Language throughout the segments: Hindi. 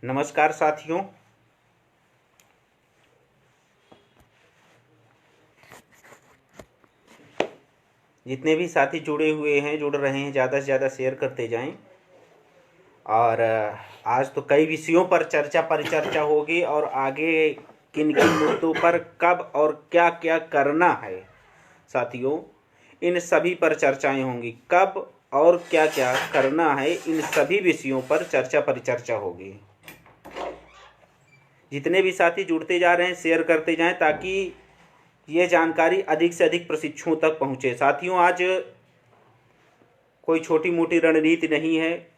नमस्कार साथियों। जितने भी साथी जुड़े हुए हैं, जुड़ रहे हैं, ज़्यादा से ज़्यादा शेयर करते जाएं। और आज तो कई विषयों पर परिचर्चा होगी और आगे किन किन मुद्दों पर कब और क्या क्या करना है साथियों, इन सभी पर चर्चाएं होंगी। कब और क्या क्या करना है, इन सभी विषयों पर परिचर्चा होगी। जितने भी साथी जुड़ते जा रहे हैं शेयर करते जाएं ताकि ये जानकारी अधिक से अधिक प्रशिक्षुओं तक पहुंचे। साथियों, आज कोई छोटी मोटी रणनीति नहीं है,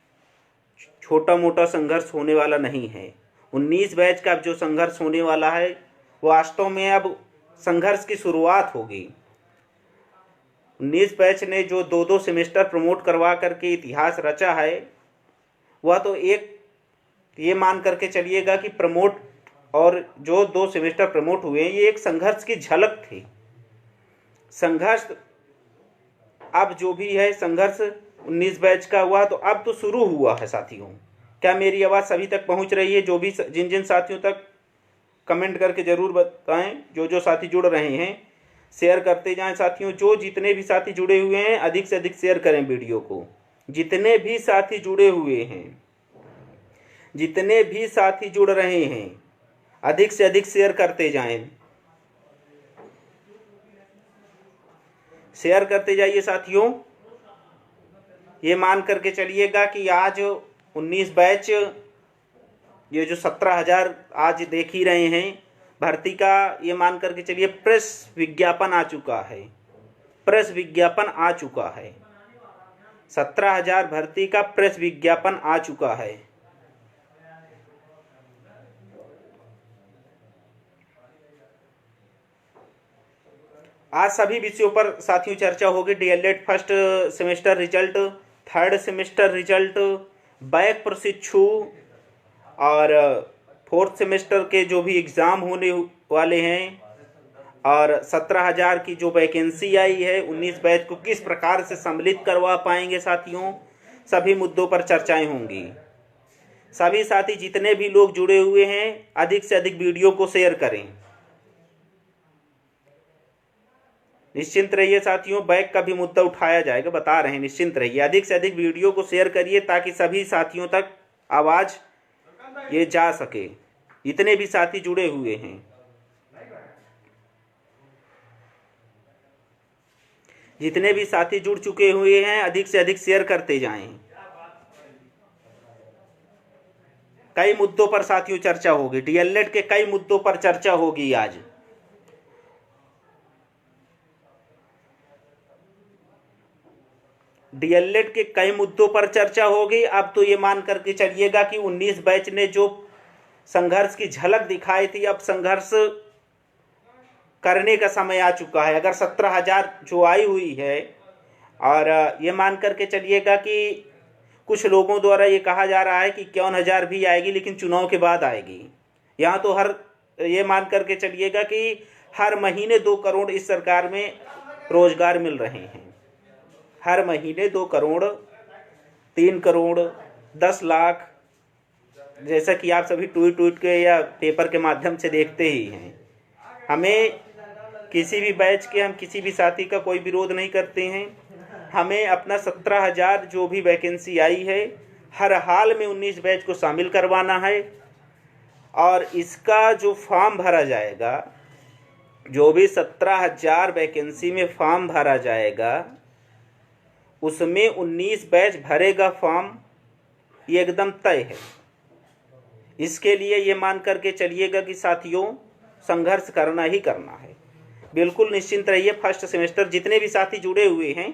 छोटा मोटा संघर्ष होने वाला नहीं है। 19 बैच का अब जो संघर्ष होने वाला है वो वास्तव में अब संघर्ष की शुरुआत होगी। 19 बैच ने जो 2-2 सेमेस्टर प्रमोट करवा करके इतिहास रचा है, वह तो एक ये मान करके चलिएगा कि प्रमोट और जो 2 सेमेस्टर प्रमोट हुए हैं ये एक संघर्ष की झलक थी। संघर्ष अब जो भी है, संघर्ष 19 बैच का हुआ तो अब तो शुरू हुआ है साथियों। क्या मेरी आवाज़ सभी तक पहुंच रही है? जो भी जिन साथियों तक कमेंट करके ज़रूर बताएं। जो साथी जुड़ रहे हैं शेयर करते जाएं साथियों। जो जितने भी साथी जुड़े हुए हैं अधिक से अधिक शेयर करें वीडियो को। जितने भी साथी जुड़े हुए हैं, जितने भी साथी जुड़ रहे हैं, अधिक से अधिक शेयर करते जाएं। शेयर करते जाइए साथियों। ये मान करके चलिएगा कि आज 19 बैच, ये जो 17,000 आज देख ही रहे हैं भर्ती का, ये मान करके चलिए प्रेस विज्ञापन आ चुका है। प्रेस विज्ञापन आ चुका है। 17,000 भर्ती का प्रेस विज्ञापन आ चुका है। आज सभी विषयों पर साथियों चर्चा होगी। DElEd first semester result, third semester result, back प्रशिक्षु और फोर्थ सेमेस्टर के जो भी एग्ज़ाम होने वाले हैं, और 17,000 की जो वैकेंसी आई है 19 बैच को किस प्रकार से सम्मिलित करवा पाएंगे साथियों, सभी मुद्दों पर चर्चाएं होंगी। सभी साथी जितने भी लोग जुड़े हुए हैं अधिक से अधिक वीडियो को शेयर करें। निश्चिंत रहिए साथियों, बैक का भी मुद्दा उठाया जाएगा, बता रहे हैं। निश्चिंत रहिए, अधिक से अधिक वीडियो को शेयर करिए ताकि सभी साथियों तक आवाज़ ये जा सके, जितने भी साथी जुड़े हुए हैं। जितने भी साथी जुड़ चुके हुए हैं अधिक से अधिक शेयर करते जाएं। कई मुद्दों पर साथियों चर्चा होगी। डीएलएड के कई मुद्दों पर चर्चा होगी आज। डीएलएड के कई मुद्दों पर चर्चा होगी। अब तो ये मान करके चलिएगा कि 19 बैच ने जो संघर्ष की झलक दिखाई थी, अब संघर्ष करने का समय आ चुका है। अगर 17,000 जो आई हुई है, और ये मान करके चलिएगा कि कुछ लोगों द्वारा ये कहा जा रहा है कि 51,000 भी आएगी लेकिन चुनाव के बाद आएगी। यहाँ तो ये मान करके चलिएगा कि हर महीने 2 करोड़ इस सरकार में रोजगार मिल रहे हैं। हर महीने 2 करोड़, 3 करोड़, 10 लाख, जैसा कि आप सभी ट्वीट के या पेपर के माध्यम से देखते ही हैं। हमें किसी भी बैच के, हम किसी भी साथी का कोई विरोध नहीं करते हैं। हमें अपना 17,000 जो भी वैकेंसी आई है हर हाल में 19 बैच को शामिल करवाना है। और इसका जो फॉर्म भरा जाएगा, जो भी 17,000 वैकेंसी में फॉर्म भरा जाएगा, उसमें 19 बैच भरेगा फॉर्म, ये एकदम तय है। इसके लिए ये मान करके चलिएगा कि साथियों संघर्ष करना ही करना है। बिल्कुल निश्चिंत रहिए। फर्स्ट सेमेस्टर जितने भी साथी जुड़े हुए हैं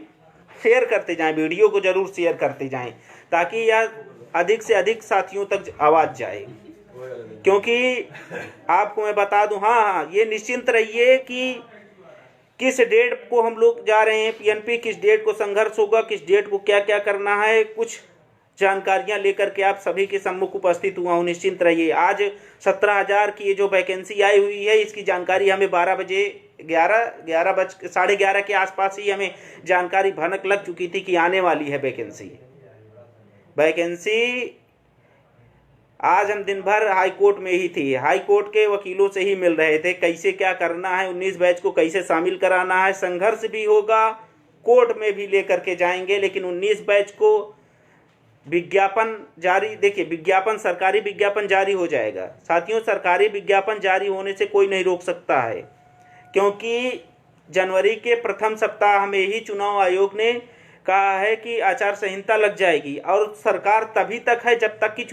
शेयर करते जाएं, वीडियो को जरूर शेयर करते जाएं ताकि यह अधिक से अधिक साथियों तक आवाज़ जाए। क्योंकि आपको मैं बता दूं, हाँ, ये निश्चिंत रहिए कि किस डेट को हम लोग जा रहे हैं पीएनपी, किस डेट को संघर्ष होगा, किस डेट को क्या क्या करना है, कुछ जानकारियां लेकर के आप सभी के सम्मुख उपस्थित हुआ हूँ। निश्चिंत रहिए। आज 17,000 की ये जो वैकेंसी आई हुई है इसकी जानकारी हमें 12 बजे 11:30 के आसपास ही हमें जानकारी भनक लग चुकी थी कि आने वाली है वैकेंसी। आज हम दिन भर हाई कोर्ट में ही थे, हाई कोर्ट के वकीलों से ही मिल रहे थे, कैसे क्या करना है, 19 बैच को कैसे शामिल कराना है। संघर्ष भी होगा, कोर्ट में भी लेकर के जाएंगे, लेकिन 19 बैच को विज्ञापन जारी, देखिए विज्ञापन, सरकारी विज्ञापन जारी हो जाएगा साथियों। सरकारी विज्ञापन जारी होने से कोई नहीं रोक सकता है, क्योंकि जनवरी के प्रथम सप्ताह में ही चुनाव आयोग ने कहा है कि आचार संहिता लग जाएगी, और सरकार तभी तक है जब तक कि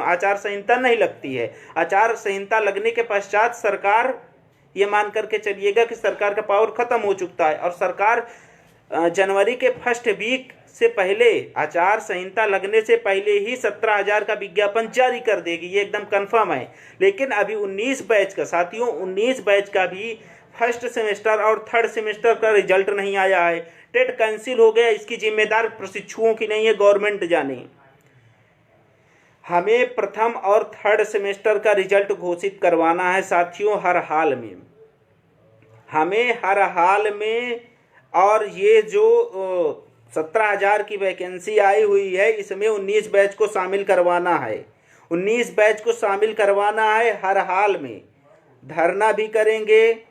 आचार संहिता नहीं लगती है। आचार संहिता लगने के पश्चात सरकार, ये मान करके चलिएगा कि सरकार का पावर खत्म हो चुका है, और सरकार जनवरी के फर्स्ट वीक से पहले, आचार संहिता लगने से पहले ही 17,000 का विज्ञापन जारी कर देगी, ये एकदम कंफर्म है। लेकिन अभी 19 बैच का साथियों, 19 बैच का भी फर्स्ट सेमेस्टर और थर्ड सेमेस्टर का रिजल्ट नहीं आया है। टेट कैंसिल हो गया, इसकी जिम्मेदार प्रशिक्षुओं की नहीं है, गवर्नमेंट जाने। हमें प्रथम और थर्ड सेमेस्टर का रिजल्ट घोषित करवाना है साथियों, हर हाल में, हमें हर हाल में। और ये जो 17,000 की वैकेंसी आई हुई है, इसमें 19 बैच को शामिल करवाना है, 19 बैच को शामिल करवाना है हर हाल में। धरना भी करेंगे,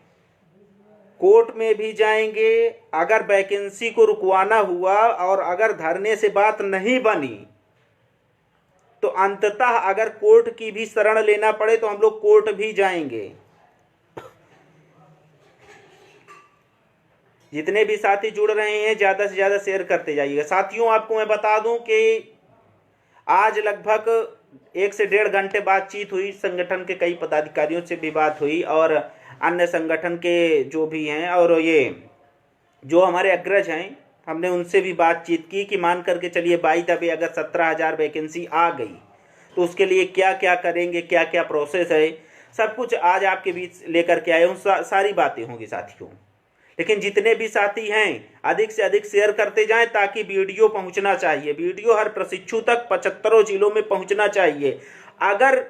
कोर्ट में भी जाएंगे। अगर वैकेंसी को रुकवाना हुआ और अगर धरने से बात नहीं बनी, तो अंततः अगर कोर्ट की भी शरण लेना पड़े तो हम लोग कोर्ट भी जाएंगे। जितने भी साथी जुड़ रहे हैं ज़्यादा से ज़्यादा शेयर करते जाइएगा साथियों। आपको मैं बता दूं कि आज लगभग 1 से 1.5 घंटे बातचीत हुई, संगठन के कई पदाधिकारियों से भी बात हुई, और अन्य संगठन के जो भी हैं, और ये जो हमारे अग्रज हैं, हमने उनसे भी बातचीत की कि मान करके चलिए बाई द वे अगर 17,000 वैकेंसी आ गई तो उसके लिए क्या क्या करेंगे, क्या क्या प्रोसेस है, सब कुछ आज आपके बीच लेकर के आए हूँ। सारी बातें होंगी साथियों। लेकिन जितने भी साथी हैं अधिक से अधिक शेयर करते जाएं, ताकि वीडियो पहुंचना चाहिए, वीडियो हर प्रशिक्षु तक 75 जिलों में पहुंचना चाहिए। अगर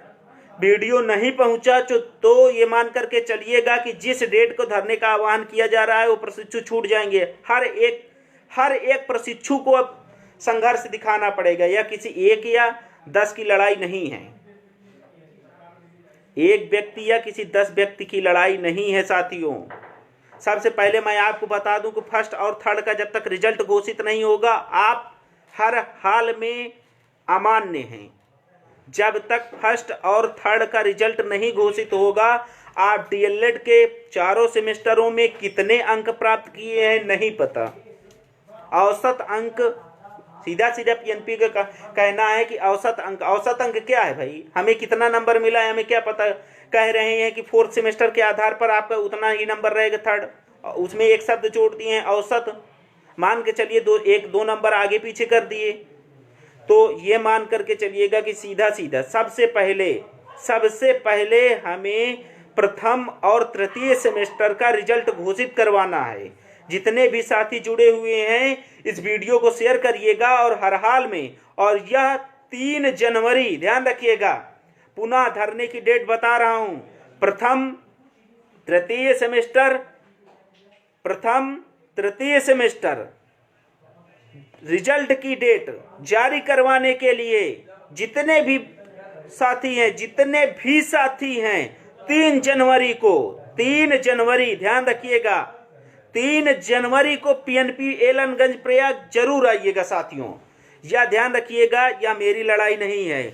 वीडियो नहीं पहुंचा तो ये मान करके चलिएगा कि जिस डेट को धरने का आह्वान किया जा रहा है वो प्रशिक्षु छूट जाएंगे। हर एक प्रशिक्षु को अब संघर्ष दिखाना पड़ेगा। यह किसी 1 या 10 की लड़ाई नहीं है, एक व्यक्ति या किसी 10 व्यक्ति की लड़ाई नहीं है साथियों। सबसे पहले मैं आपको बता दूं कि फर्स्ट और थर्ड का जब तक रिजल्ट घोषित नहीं होगा, आप हर हाल में अमान्य हैं। जब तक फर्स्ट और थर्ड का रिजल्ट नहीं घोषित होगा, आप डीएलएड के चारों सेमेस्टरों में कितने अंक प्राप्त किए हैं नहीं पता। औसत अंक, सीधा सीधा पीएनपी का कहना है कि औसत अंक क्या है भाई, हमें कितना नंबर मिला है हमें क्या पता। कह रहे हैं कि 4th सेमेस्टर के आधार पर आपका उतना ही नंबर रहेगा थर्ड, उसमें एक शब्द जोड़ दिए हैं औसत, मान के चलिए 1-2 नंबर आगे पीछे कर दिए। तो ये मान करके चलिएगा कि सीधा सीधा सबसे पहले हमें प्रथम और तृतीय सेमेस्टर का रिजल्ट घोषित करवाना है। जितने भी साथी जुड़े हुए हैं इस वीडियो को शेयर करिएगा, और हर हाल में, और यह 3 जनवरी, ध्यान रखिएगा, पुनः धरने की डेट बता रहा हूं, प्रथम तृतीय सेमेस्टर रिजल्ट की डेट जारी करवाने के लिए जितने भी साथी हैं 3 जनवरी, ध्यान रखिएगा, 3 जनवरी को पीएनपी एलनगंज प्रयाग जरूर आइएगा साथियों। यह ध्यान रखिएगा, यह मेरी लड़ाई नहीं है।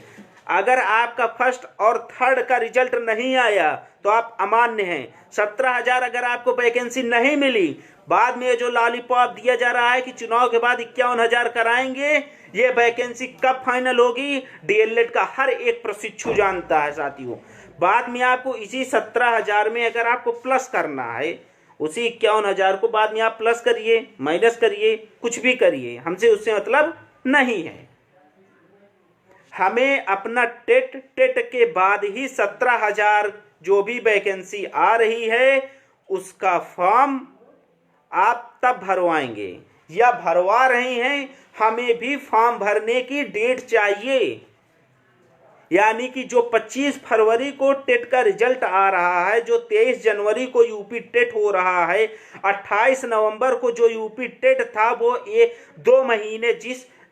अगर आपका फर्स्ट और थर्ड का रिजल्ट नहीं आया तो आप अमान्य हैं। 17,000 अगर आपको वैकेंसी नहीं मिली, बाद में जो लॉलीपॉप दिया जा रहा है कि चुनाव के बाद 51,000 कराएंगे, ये वैकेंसी कब फाइनल होगी डीएलएड का हर एक प्रशिक्षु जानता है साथियों। बाद में आपको इसी 17,000 में अगर आपको प्लस करना है, उसी 51,000 को बाद में आप प्लस करिए, माइनस करिए, कुछ भी करिए, हमसे उससे मतलब नहीं है। हमें अपना टेट के बाद ही 17,000 जो भी वैकेंसी आ रही है उसका फॉर्म आप तब भरवाएंगे या भरवा रहे हैं। हमें भी फॉर्म भरने की डेट चाहिए, यानी कि जो 25 फरवरी को टेट का रिजल्ट आ रहा है, जो 23 जनवरी को यूपी टेट हो रहा है, 28 नवंबर को जो यूपी टेट था, वो ये 2 महीने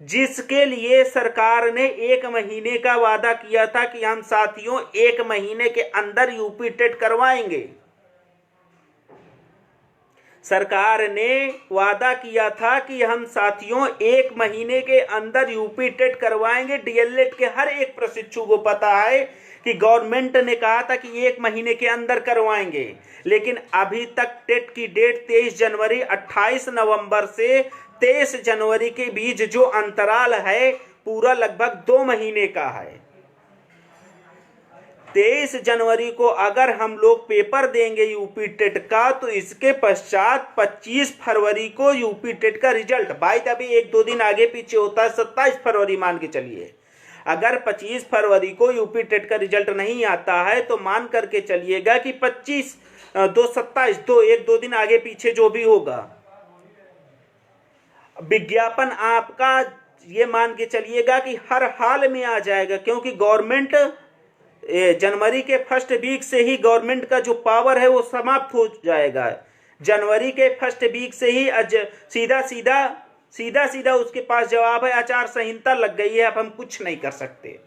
जिसके लिए सरकार ने 1 महीने का वादा किया था कि हम साथियों 1 महीने के अंदर यूपी टेट करवाएंगे। सरकार ने वादा किया था कि हम साथियों 1 महीने के अंदर यूपी टेट करवाएंगे। डीएलएड के हर एक प्रशिक्षु को पता है कि गवर्नमेंट ने कहा था कि 1 महीने के अंदर करवाएंगे, लेकिन अभी तक टेट की डेट 23 जनवरी 28 नवंबर से 23 जनवरी के बीच जो अंतराल है पूरा लगभग 2 महीने का है। 23 जनवरी को अगर हम लोग पेपर देंगे यूपी टेट का, तो इसके पश्चात 25 फरवरी को यूपी टेट का रिजल्ट, भाई अभी 1-2 दिन आगे पीछे होता है, 27 फरवरी मान के चलिए। अगर 25 फरवरी को यूपी टेट का रिजल्ट नहीं आता है तो मान करके चलिएगा कि 1-2 दिन आगे पीछे जो भी होगा, विज्ञापन आपका ये मान के चलिएगा कि हर हाल में आ जाएगा, क्योंकि गवर्नमेंट जनवरी के फर्स्ट वीक से ही गवर्नमेंट का जो पावर है वो समाप्त हो जाएगा। जनवरी के फर्स्ट वीक से ही सीधा सीधा उसके पास जवाब है, आचार संहिता लग गई है, अब हम कुछ नहीं कर सकते।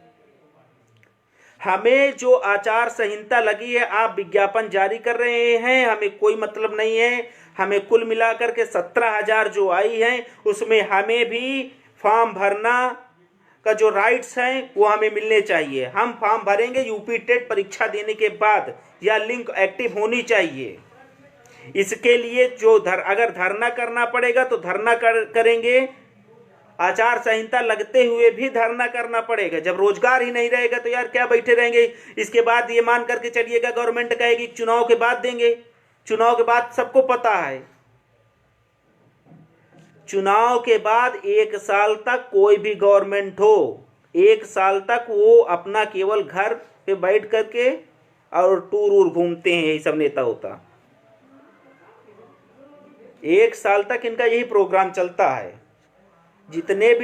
हमें जो आचार संहिता लगी है, आप विज्ञापन जारी कर रहे हैं, हमें कोई मतलब नहीं है। हमें कुल मिलाकर के 17,000 जो आई हैं उसमें हमें भी फॉर्म भरना का जो राइट्स हैं वो हमें मिलने चाहिए। हम फॉर्म भरेंगे यूपी टेट परीक्षा देने के बाद, या लिंक एक्टिव होनी चाहिए। इसके लिए जो अगर धरना करना पड़ेगा तो धरना करेंगे, आचार संहिता लगते हुए भी धरना करना पड़ेगा। जब रोजगार ही नहीं रहेगा तो यार क्या बैठे रहेंगे। इसके बाद ये मान करके चलिएगा गवर्नमेंट कहेगी चुनाव के बाद देंगे। चुनाव के बाद सबको पता है, चुनाव के बाद 1 साल तक कोई भी गवर्नमेंट हो, 1 साल तक वो अपना केवल घर पे बैठ करके और टूर घूमते हैं, यही सब नेता होता। 1 साल तक इनका यही प्रोग्राम चलता है। जितने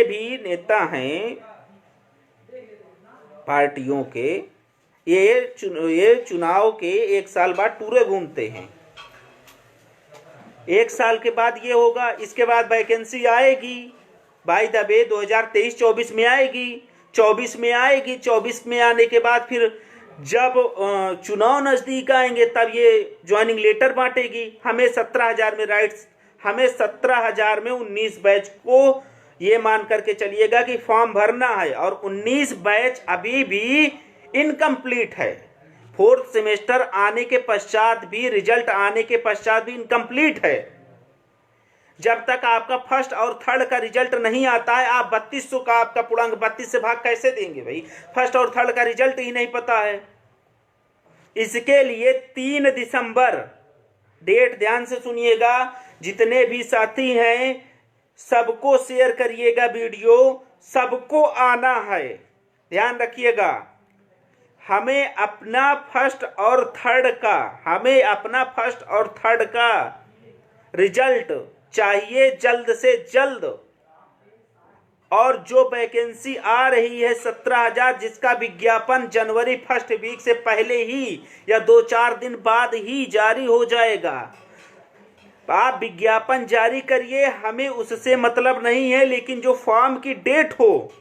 भी नेता हैं पार्टियों के, ये चुनाव के 1 साल बाद टूरे घूमते हैं। 1 साल के बाद ये होगा, इसके बाद वैकेंसी आएगी भाई दबे 2023-24 में आएगी, 24 में आएगी। 24 में आने के बाद फिर जब चुनाव नजदीक आएंगे तब ये ज्वाइनिंग लेटर बांटेगी। हमें 17,000 में राइट्स, हमें 17,000 में 19 बैच को ये मान करके चलिएगा कि फॉर्म भरना है, और 19 बैच अभी भी इनकम्प्लीट है। 4th सेमेस्टर आने के पश्चात भी, रिजल्ट आने के पश्चात भी इनकम्प्लीट है। जब तक आपका फर्स्ट और थर्ड का रिजल्ट नहीं आता है, आप 3200 का आपका पूर्णांक 32 से भाग कैसे देंगे भाई? फर्स्ट और थर्ड का रिजल्ट ही नहीं पता है। इसके लिए 3 दिसंबर डेट ध्यान से सुनिएगा, जितने भी साथी हैं सबको शेयर करिएगा वीडियो, सबको आना है। ध्यान रखिएगा, हमें अपना फर्स्ट और थर्ड का रिजल्ट चाहिए जल्द से जल्द। और जो वैकेंसी आ रही है 17,000, जिसका विज्ञापन जनवरी फर्स्ट वीक से पहले ही या 2-4 दिन बाद ही जारी हो जाएगा। आप विज्ञापन जारी करिए, हमें उससे मतलब नहीं है, लेकिन जो फॉर्म की डेट हो,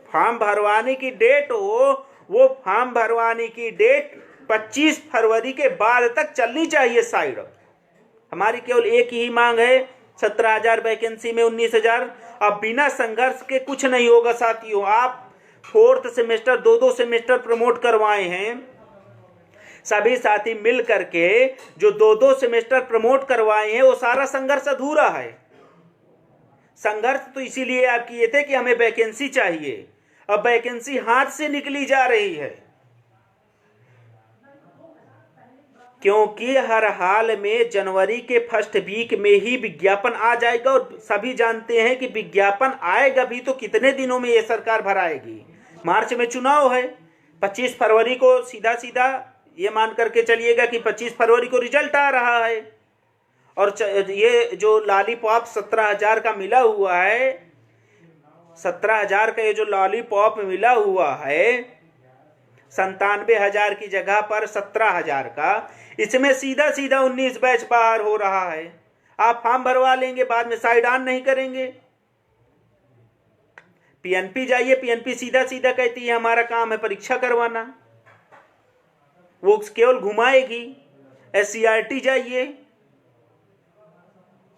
फॉर्म भरवाने की डेट हो, वो फॉर्म भरवाने की डेट 25 फरवरी के बाद तक चलनी चाहिए साइड। हमारी केवल एक ही मांग है, 17,000 वैकेंसी में 19,000। अब बिना संघर्ष के कुछ नहीं होगा साथियों। आप 4th सेमेस्टर 2-2 सेमेस्टर प्रमोट करवाए हैं, सभी साथी मिल करके जो 2-2 सेमेस्टर प्रमोट करवाए हैं, वो सारा संघर्ष अधूरा है। संघर्ष तो इसीलिए आप किए थे कि हमें वैकेंसी चाहिए। अब वैकेंसी हाथ से निकली जा रही है, क्योंकि हर हाल में जनवरी के फर्स्ट वीक में ही विज्ञापन आ जाएगा। और सभी जानते हैं कि विज्ञापन आएगा भी तो कितने दिनों में ये सरकार भराएगी। मार्च में चुनाव है, 25 फरवरी को सीधा ये मान करके चलिएगा कि 25 फरवरी को रिजल्ट आ रहा है। और ये जो लॉलीपॉप 17,000 का मिला हुआ है, 17,000 का ये जो लॉलीपॉप मिला हुआ है, 97,000 की जगह पर 17,000 का, इसमें सीधा 19 बैच बाहर हो रहा है। आप फॉर्म भरवा लेंगे, बाद में साइड ऑन नहीं करेंगे। पीएनपी जाइए, पीएनपी सीधा सीधा कहती है हमारा काम है परीक्षा करवाना, वो केवल घुमाएगी। एससीईआरटी जाइए,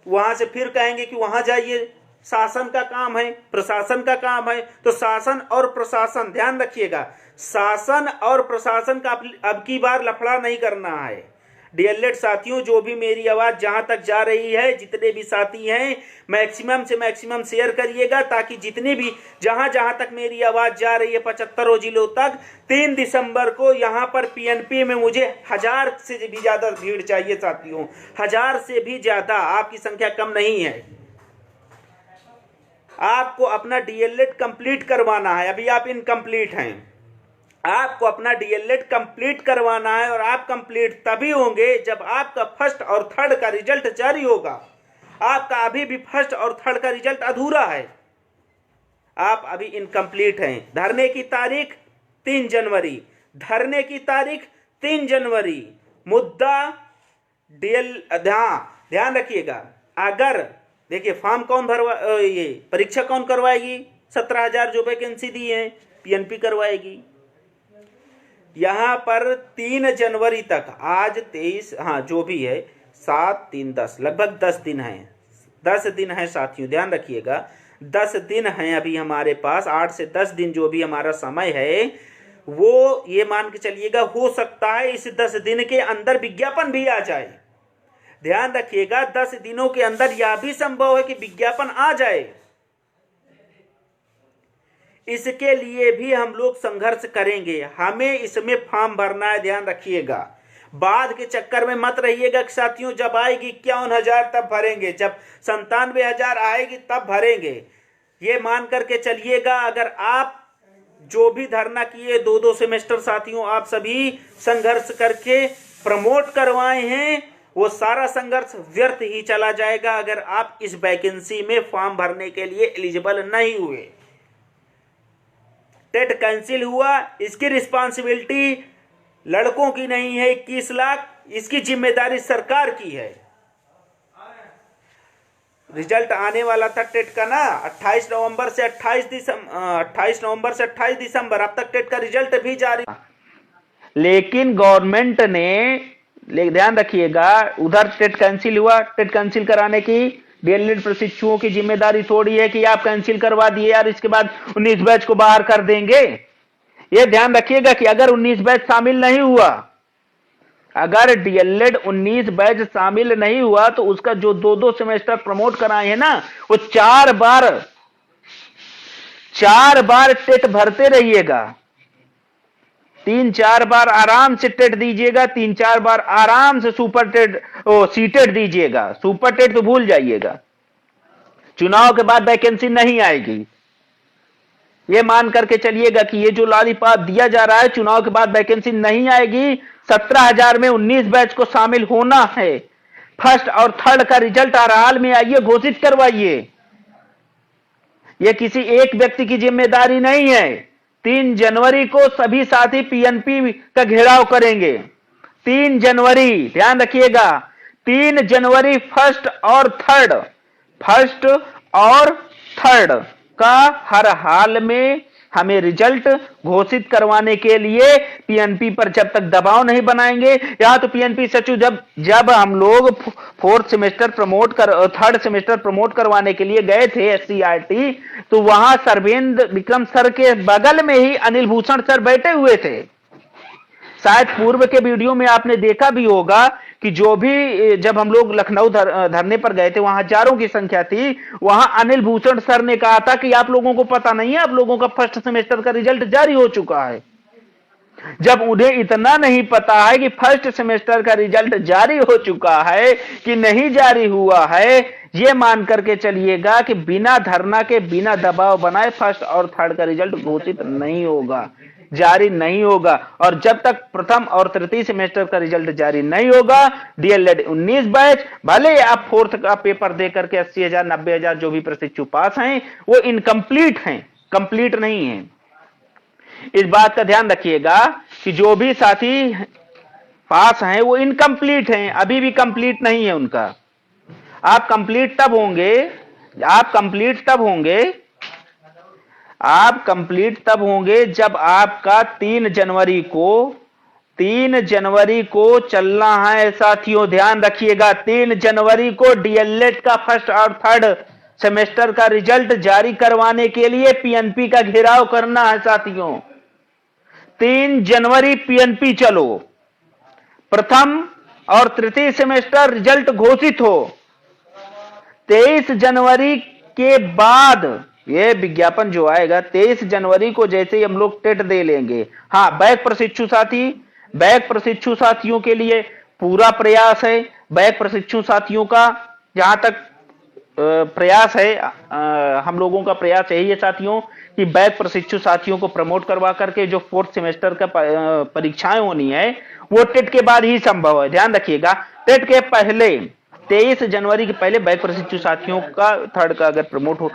वहां से फिर कहेंगे कि वहां जाइए, शासन का काम है, प्रशासन का काम है। तो शासन और प्रशासन, ध्यान रखिएगा, शासन और प्रशासन का अब की बार लफड़ा नहीं करना है। डीएलएड साथियों, जो भी मेरी आवाज जहां तक जा रही है, जितने भी साथी हैं, मैक्सिमम से मैक्सिमम शेयर करिएगा, ताकि जितने भी जहां जहां तक मेरी आवाज जा रही है 75 जिलों तक, 3 दिसंबर को यहां पर पीएनपी में मुझे 1000 से भी ज्यादा भीड़ चाहिए साथियों, 1000 से भी ज्यादा। आपकी संख्या कम नहीं है। आपको अपना डीएलएड कंप्लीट करवाना है, अभी आप इनकम्प्लीट हैं। आपको अपना डीएलएड कंप्लीट करवाना है, और आप कंप्लीट तभी होंगे जब आपका फर्स्ट और थर्ड का रिजल्ट जारी होगा। आपका अभी भी फर्स्ट और थर्ड का रिजल्ट अधूरा है, आप अभी इनकम्प्लीट हैं। धरने की तारीख 3 जनवरी, धरने की तारीख 3 जनवरी। मुद्दा ध्यान रखिएगा। अगर देखिए, फॉर्म कौन ये परीक्षा कौन करवाएगी? 17,000 जो वैकेंसी दी है, पीएनपी करवाएगी। यहां पर 3 जनवरी तक, आज 23, हाँ जो भी है, 7, 3, 10, लगभग 10 दिन है। 10 दिन है साथियों, ध्यान रखिएगा, 10 दिन है अभी हमारे पास। 8 से 10 दिन जो भी हमारा समय है, वो ये मान के चलिएगा, हो सकता है इस 10 दिन के अंदर विज्ञापन भी आ जाए। ध्यान रखिएगा, 10 दिनों के अंदर यह भी संभव है कि विज्ञापन आ जाए। इसके लिए भी हम लोग संघर्ष करेंगे, हमें इसमें फॉर्म भरना है। ध्यान रखिएगा, बाद के चक्कर में मत रहिएगा कि साथियों जब आएगी 51,000 तब भरेंगे, जब 97,000 आएगी तब भरेंगे। ये मान करके चलिएगा, अगर आप जो भी धरना किए 2-2 सेमेस्टर साथियों, आप सभी संघर्ष करके प्रमोट करवाए हैं, वो सारा संघर्ष व्यर्थ ही चला जाएगा अगर आप इस वैकेंसी में फॉर्म भरने के लिए एलिजिबल नहीं हुए। टेट कैंसिल हुआ, इसकी रिस्पांसिबिलिटी लड़कों की नहीं है 21 लाख, इसकी जिम्मेदारी सरकार की है। रिजल्ट आने वाला था टेट का ना 28 नवंबर से 28 दिसंबर, अब तक टेट का रिजल्ट भी जारी। लेकिन गवर्नमेंट ने, ध्यान रखिएगा, उधर टेट कैंसिल हुआ, टेट कैंसिल कराने की डीएलएड प्रशिक्षुओं की जिम्मेदारी थोड़ी है कि आप कैंसिल करवा दिए यार, इसके बाद 19 बैच को बाहर कर देंगे। ये ध्यान रखिएगा कि अगर 19 बैच शामिल नहीं हुआ, अगर डीएलएड 19 बैच शामिल नहीं हुआ, तो उसका जो 2-2 सेमेस्टर प्रमोट कराए हैं ना, वो 4 बार टेट भरते रहिएगा। 3-4 बार आराम से टेट दीजिएगा, 3-4 बार आराम से सुपर टेट सीटेट दीजिएगा। सुपर टेट तो भूल जाइएगा, चुनाव के बाद वैकेंसी नहीं आएगी। ये मान करके चलिएगा कि ये जो लॉलीपॉप दिया जा रहा है, चुनाव के बाद वैकेंसी नहीं आएगी। 17,000 में 19 बैच को शामिल होना है। फर्स्ट और थर्ड का रिजल्ट हाल में आइए, घोषित करवाइए। यह किसी एक व्यक्ति की जिम्मेदारी नहीं है। 3 जनवरी को सभी साथी पीएनपी का घेराव करेंगे। 3 जनवरी, ध्यान रखिएगा, 3 जनवरी फर्स्ट और थर्ड का हर हाल में हमें रिजल्ट घोषित करवाने के लिए पीएनपी पर जब तक दबाव नहीं बनाएंगे, या तो पीएनपी सचिव जब हम लोग थर्ड सेमेस्टर प्रमोट करवाने के लिए गए थे एससीईआरटी, तो वहां सर्वेंद्र विक्रम सर के बगल में ही अनिल भूषण सर बैठे हुए थे। शायद पूर्व के वीडियो में आपने देखा भी होगा कि जो भी, जब हम लोग लखनऊ धरने पर गए थे, वहां हजारों की संख्या थी। वहां अनिल भूषण सर ने कहा था कि आप लोगों को पता नहीं है, आप लोगों का फर्स्ट सेमेस्टर का रिजल्ट जारी हो चुका है। जब उन्हें इतना नहीं पता है कि फर्स्ट सेमेस्टर का रिजल्ट जारी हो चुका है कि नहीं जारी हुआ है, ये मान करके चलिएगा कि बिना धरना के, बिना दबाव बनाए फर्स्ट और थर्ड का रिजल्ट घोषित नहीं होगा, जारी नहीं होगा। और जब तक प्रथम और तृतीय सेमेस्टर का रिजल्ट जारी नहीं होगा, डीएलएड 19 बैच, भले आप फोर्थ का पेपर दे करके 80,000 90,000 जो भी प्रशिक्षु पास हैं, वो इनकम्प्लीट हैं, कंप्लीट नहीं है। इस बात का ध्यान रखिएगा कि जो भी साथी पास हैं वो इनकम्प्लीट हैं, अभी भी कंप्लीट नहीं है उनका। आप कंप्लीट तब होंगे आप कंप्लीट तब होंगे जब आपका 3 जनवरी को चलना है साथियों। ध्यान रखिएगा, 3 जनवरी को डीएलएड का फर्स्ट और थर्ड सेमेस्टर का रिजल्ट जारी करवाने के लिए पीएनपी का घेराव करना है साथियों। 3 जनवरी पीएनपी चलो, प्रथम और तृतीय सेमेस्टर रिजल्ट घोषित हो। 23 जनवरी के बाद ये विज्ञापन जो आएगा 23 जनवरी को जैसे ही हम लोग टेट दे लेंगे। हाँ, बैक प्रशिक्षु साथियों के लिए पूरा प्रयास है। बैक प्रशिक्षु साथियों का जहां तक प्रयास है, हम लोगों का प्रयास यही है साथियों कि बैक प्रशिक्षु साथियों को प्रमोट करवा करके जो 4th सेमेस्टर का परीक्षाएं होनी है वो टेट के बाद ही संभव है। ध्यान रखिएगा, टेट के पहले 23 जनवरी के पहले बैक प्रशिक्षु साथियों का थर्ड का अगर प्रमोट हो,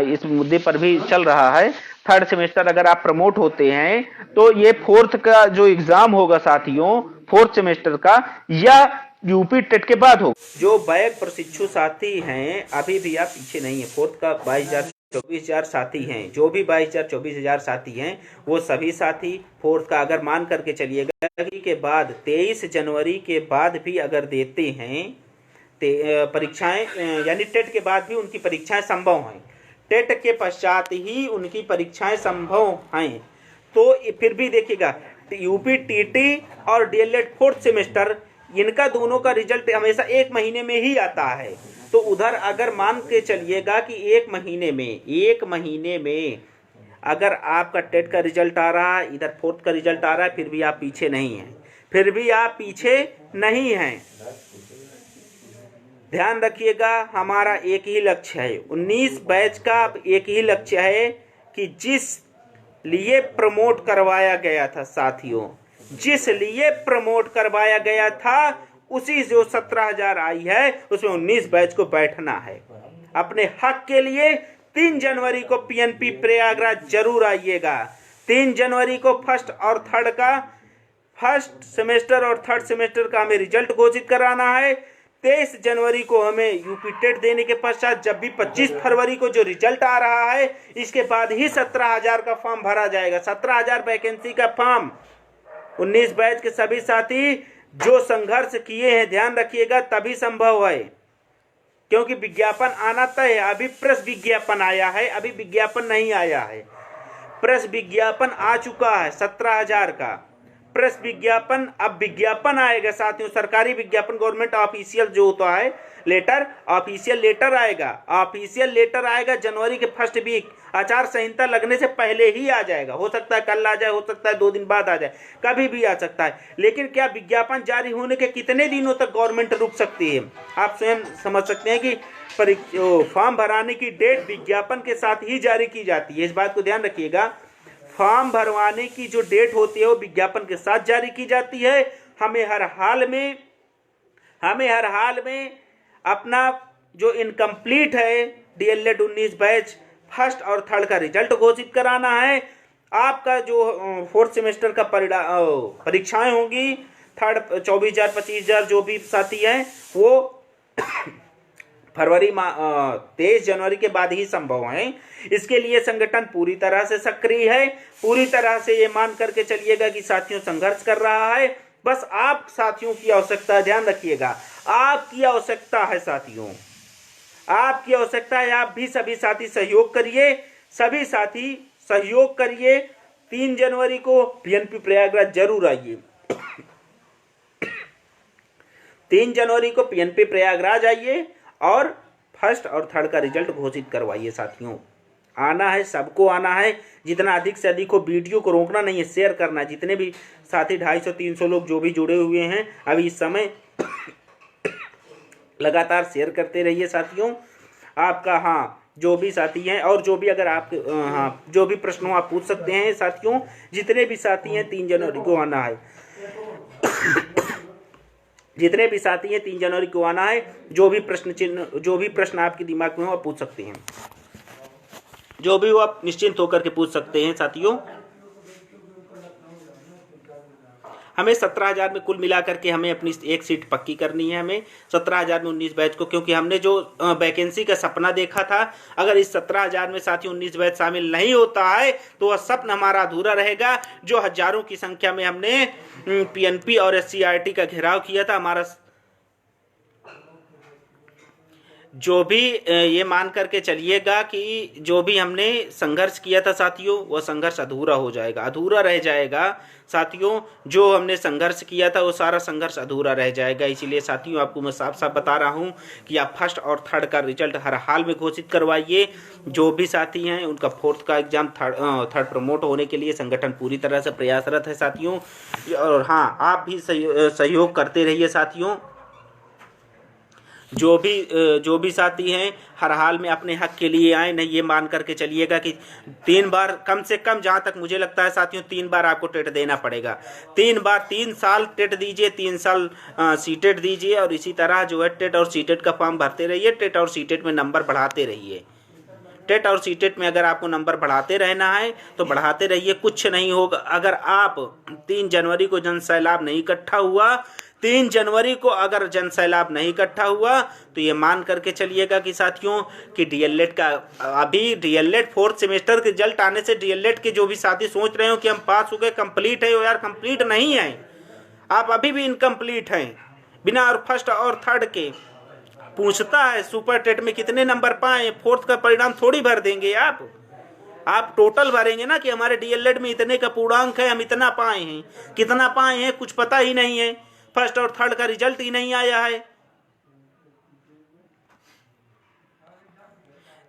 इस मुद्दे पर भी चल रहा है, थर्ड सेमेस्टर अगर आप प्रमोट होते हैं तो ये 4th का जो एग्जाम होगा साथियों, 4th सेमेस्टर का, या यूपी टेट के बाद हो। जो बैक प्रशिक्षु साथी हैं अभी भी आप पीछे नहीं है। 4th का 22,000-24,000 साथी हैं, जो भी 22,000-24,000 साथी हैं वो सभी साथी 4th का अगर मान करके चलिएगा के बाद 23 जनवरी के बाद भी अगर देते हैं परीक्षाएं, यानी टेट के बाद भी उनकी परीक्षाएं संभव हैं, टेट के पश्चात ही उनकी परीक्षाएं संभव हैं, तो फिर भी देखिएगा यूपी टीटी और डीएलएड 4th सेमेस्टर इनका दोनों का रिजल्ट हमेशा 1 महीने में ही आता है। तो उधर अगर मान के चलिएगा कि 1 महीने में अगर आपका टेट का रिजल्ट आ रहा है, इधर 4th का रिजल्ट आ रहा है, फिर भी आप पीछे नहीं हैं, ध्यान रखिएगा। हमारा एक ही लक्ष्य है, 19 बैच का एक ही लक्ष्य है कि जिस लिए प्रमोट करवाया गया था साथियों, जिस लिए प्रमोट करवाया गया था उसी जो 17,000 आई है उसमें 19 बैच को बैठना है अपने हक के लिए। 3 जनवरी को पीएनपी प्रयागराज जरूर आइएगा। 3 जनवरी को फर्स्ट सेमेस्टर और थर्ड सेमेस्टर का हमें रिजल्ट घोषित कराना है। 23 जनवरी को हमें यूपी टेट देने के पश्चात जब भी 25 फरवरी को जो रिजल्ट आ रहा है इसके बाद ही 17,000 का फॉर्म भरा जाएगा। 17,000 वैकेंसी का फॉर्म 19 बैच के सभी साथी जो संघर्ष किए हैं, ध्यान रखिएगा, तभी संभव है, क्योंकि विज्ञापन आना तय है। अभी प्रेस विज्ञापन आया है, अभी विज्ञापन नहीं आया है। प्रेस विज्ञापन आ चुका है 17,000 का प्रेस विज्ञापन, अब विज्ञापन आएगा साथियों, सरकारी विज्ञापन, गवर्नमेंट ऑफिशियल जो होता है लेटर, ऑफिशियल लेटर आएगा जनवरी के फर्स्ट वीक। आचार संहिता लगने से पहले ही आ जाएगा, हो सकता है कल आ जाए, हो सकता है 2 दिन बाद आ जाए, कभी भी आ सकता है। लेकिन क्या विज्ञापन जारी होने के कितने दिनों तक गवर्नमेंट रुक सकती है? आप स्वयं समझ सकते हैं कि फॉर्म भराने की डेट विज्ञापन के साथ ही जारी की जाती है। इस बात को ध्यान रखिएगा, फॉर्म भरवाने की जो डेट होती है वो विज्ञापन के साथ जारी की जाती है। हमें हर हाल में अपना जो इनकम्प्लीट है डीएलएड 19 बैच फर्स्ट और थर्ड का रिजल्ट घोषित कराना है। आपका जो 4th सेमेस्टर का परीक्षाएं होंगी, थर्ड 24,000 25,000 जो भी साथी हैं वो फरवरी 23 जनवरी के बाद ही संभव है। इसके लिए संगठन पूरी तरह से सक्रिय है, पूरी तरह से ये मान करके चलिएगा कि साथियों संघर्ष कर रहा है। बस आप साथियों की आवश्यकता, ध्यान रखिएगा, आपकी आवश्यकता है साथियों, आपकी आवश्यकता है। आप भी सभी साथी सहयोग करिए, सभी साथी सहयोग करिए। 3 जनवरी को पीएनपी प्रयागराज जरूर आइए। 3 जनवरी को पीएनपी प्रयागराज आइए और फर्स्ट और थर्ड का रिजल्ट घोषित करवाइए साथियों। आना है, सबको आना है, जितना अधिक से अधिक हो। वीडियो को रोकना नहीं है, शेयर करना है। जितने भी साथी 250-300 लोग जो भी जुड़े हुए हैं अभी इस समय लगातार शेयर करते रहिए साथियों। आपका जो भी साथी हैं और जो भी अगर आप जो भी प्रश्न हो आप पूछ सकते हैं साथियों। जितने भी साथी हैं 3 जनवरी को आना है जितने भी साथी हैं 3 जनवरी को आना है। जो भी प्रश्न आपके दिमाग में हो आप पूछ सकते हैं, जो भी हो आप निश्चिंत होकर के पूछ सकते हैं साथियों। हमें 17,000 में कुल मिलाकर के हमें अपनी एक सीट पक्की करनी है। हमें 17,000 में 19 बैच को, क्योंकि हमने जो वैकेंसी का सपना देखा था, अगर इस 17,000 में साथियों 19 बैच शामिल नहीं होता है तो वह सपना हमारा अधूरा रहेगा। जो हजारों की संख्या में हमने पीएनपी और एससीईआरटी का घेराव किया था, हमारा जो भी ये मान करके चलिएगा कि जो भी हमने संघर्ष किया था साथियों, वह संघर्ष अधूरा हो जाएगा, अधूरा रह जाएगा साथियों। जो हमने संघर्ष किया था वो सारा संघर्ष अधूरा रह जाएगा। इसीलिए साथियों आपको मैं साफ साफ बता रहा हूँ कि आप फर्स्ट और थर्ड का रिजल्ट हर हाल में घोषित करवाइए। जो भी साथी हैं उनका फोर्थ का एग्जाम थर्ड प्रमोट होने के लिए संगठन पूरी तरह से प्रयासरत है साथियों। और हाँ, आप भी सहयोग करते रहिए साथियों। जो भी साथी हैं हर हाल में अपने हक के लिए आए। नहीं ये मान करके चलिएगा कि 3 बार कम से कम, जहाँ तक मुझे लगता है साथियों, 3 बार आपको टेट देना पड़ेगा। 3 बार, 3 साल टेट दीजिए, 3 साल सीटेट दीजिए, और इसी तरह जो है टेट और सीटेट का फॉर्म भरते रहिए। टेट और सीटेट में नंबर बढ़ाते रहिए। टेट और सीटेट में अगर आपको नंबर बढ़ाते रहना है तो बढ़ाते रहिए, कुछ नहीं होगा। अगर आप 3 जनवरी को जन सैलाब नहीं इकट्ठा हुआ, 3 जनवरी को अगर जन सैलाब नहीं इकट्ठा हुआ तो ये मान करके चलिएगा कि साथियों कि डीएलएड का, अभी डीएलएड 4th सेमेस्टर के रिजल्ट आने से डीएलएड के जो भी साथी सोच रहे हो कि हम पास हो गए, कंप्लीट है, यार कंप्लीट नहीं है, आप अभी भी इनकम्प्लीट हैं। बिना और फर्स्ट और थर्ड के पूछता है सुपर टेट में कितने नंबर पाए, 4th का परिणाम थोड़ी भर देंगे आप टोटल भरेंगे ना कि हमारे डीएलएड में इतने का पूर्णांक है, हम इतना पाए हैं। कितना पाए हैं कुछ पता ही नहीं है, फर्स्ट और थर्ड का रिजल्ट ही नहीं आया है।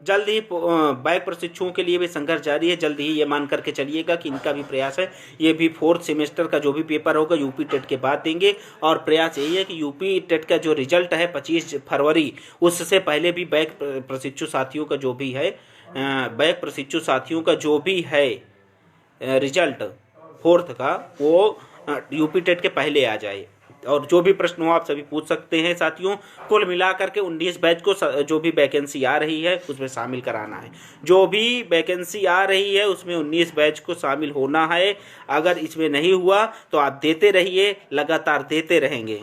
जल्द ही बैक प्रशिक्षुओं के लिए भी संघर्ष जारी है। जल्द ही ये मान करके चलिएगा कि इनका भी प्रयास है, ये भी 4th सेमेस्टर का जो भी पेपर होगा यूपी टेट के बाद देंगे। और प्रयास यही है कि यूपी टेट का जो रिजल्ट है 25 फरवरी, उससे पहले भी बैक प्रशिक्षु साथियों का जो भी है, बैक प्रशिक्षु साथियों का जो भी है रिजल्ट 4th का, वो यूपी टेट के पहले आ जाए। और जो भी प्रश्न हो आप सभी पूछ सकते हैं साथियों। कुल मिलाकर के 19 बैच को जो भी वैकेंसी आ रही है उसमें शामिल कराना है। जो भी वैकेंसी आ रही है उसमें 19 बैच को शामिल होना है। अगर इसमें नहीं हुआ तो आप देते रहिए, लगातार देते रहेंगे।